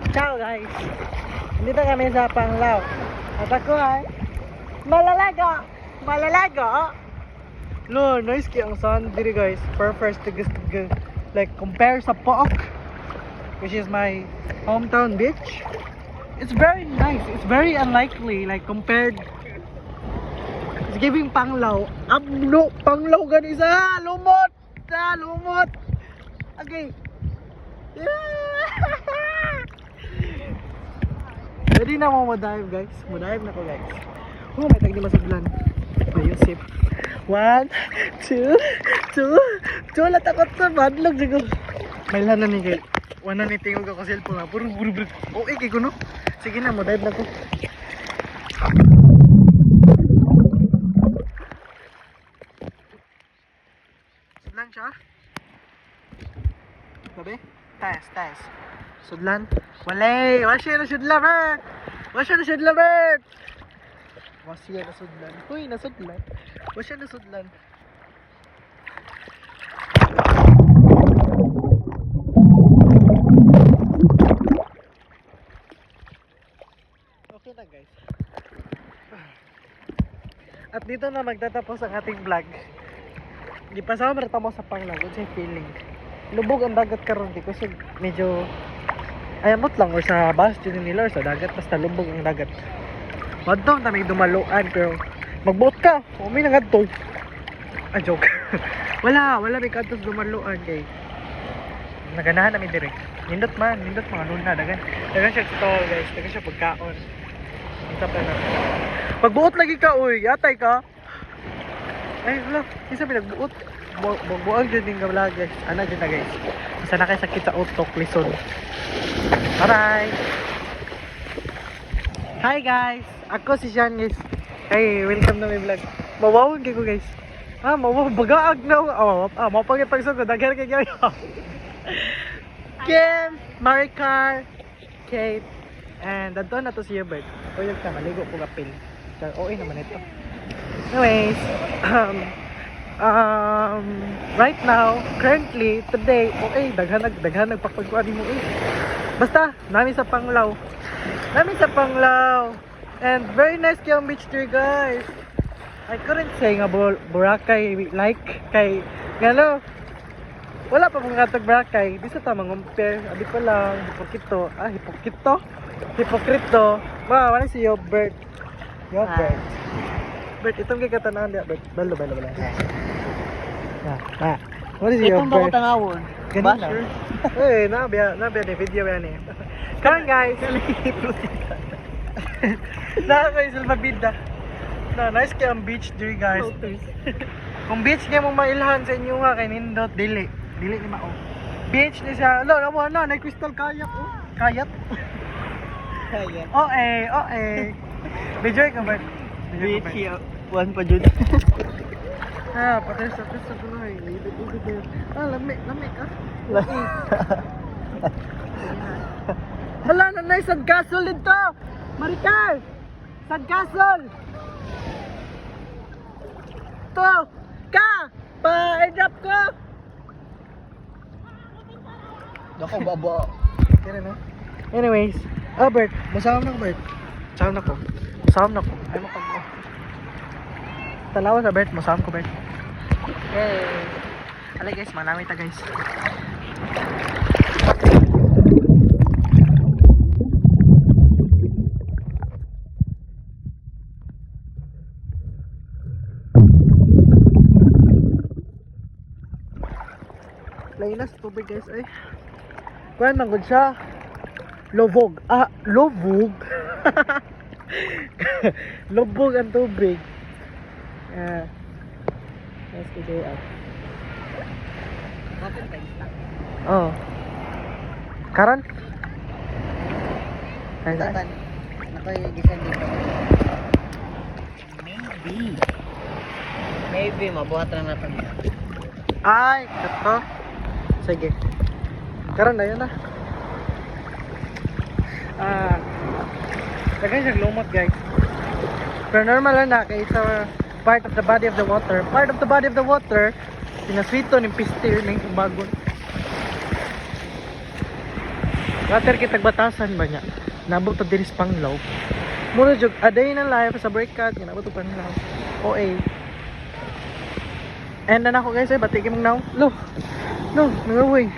Ciao guys! Dito kami sa Panglao. At ako ay malalago! Malalago! No, nice kaya ang sound dito guys. First to like compare sa Pook, which is my hometown beach. It's very nice. It's very unlikely like compared. It's giving Panglao. No, Panglao ganis. Lumot! Lumot! Okay. Pwede na mo dive guys. Dive na ko guys. Oh, may tagdi masaglan. Ayosip. 1, 2, 2. Wala takot sa badlog siguro. May lana ni kay. Wala ni tingog ako sa cellphone. Puro. Okay kay ko no. Sige na mo dive na ko. Sudlan siya. Sabi? Test. Sudlan. Walay! Wasya na sudlan, Bert! Wasya na sudlan, Bert! Wasya na sudlan. Uy, nasudlan. Wasya na sudlan. Okay na guys. At dito na magtatapos ang ating vlog. Di pa sa mo sa Panglao. Good say feeling. Lubog ang dagat karon di kasi medyo ayamot lang or sa bastion nila or sa dagat basta lubog ang dagat. Madto ta may dumaluan pero magbuot ka, umi na gadto. Joke. wala may kadto dumaluan kay naganahan namin dire. Nindot mga luna dagan siya stall guys, dagan siya pagkaon. Isa pa na. Pagbuot lagi ka uy, yatay ka. Ay, wala, isa pinagbuot. Buang dyan yung gabla guys. Ano dyan na guys. Isa na kayo sakit sa utok, lison. Bye! Hi guys! Ako si Sean guys. Hey, welcome na my vlog. Mawawag kayo guys. Mawawag. Bagaag na. Mapagay pagsog. Daghan kayo guys. Kim, Maricar, Kate, and dadto na to si Hubert. Tuyog ka, maligo po kapil. Okay naman ito. Anyways, right now, currently, today, okay, daghan nagpapagkuhan mo basta, namin sa Panglao, and very nice kayong beach tour guys. I couldn't say nga Boracay like kay gano, wala pa mga katag Boracay, di sa tamang compare, abi ko lang, hipokrito, wala si Bert. Bert, itong kay katanaan dia, Bert, balo. What is your Itong bako tangawon. Basher. Eh, nabiya ni video yan eh. Karon guys. Nakakaisul mabida. Nice kay ang beach diri guys. Kung beach nga mong mailhan sa inyo nga kay nindot dili ni mao. Beach ni siya. Nawa na crystal kayak oh. Kayat. Enjoy ka ba? Beach one pa jud. Patay sa kulay. Lami ka. Hala na nice sad castle dito. Maricar. Sad castle. To ka pa-drop ko. Dako baba. Kaya na. Anyways, Bert, masama na ko Bert. Masama na ko. Ay makag mo. Talawa sa Bert, masama ko Bert. Yay! Alay guys, manami ta guys. Lainas tubig guys ay. Kuan man gud siya. Lubog. Lubog. Lubog ang tubig. Nice to day out. Oh. Karon? Saan? Nakoy gisan dito. Maybe mabuhat lang natin. Ay, ito. Sige. Karon na yun na. Lagay siyang lumot guys. Pero normal lang na kaya sa part of the body of the water. Sinaswito ng pistil ng bagon. Water kitag batasan ba niya? Nabot ta diri sa Panglaw. Muna jud a day na live sa breakout nga nabot pa Panglaw. OA. And na ako guys, bati kimong now. Lo. No, nangawoy.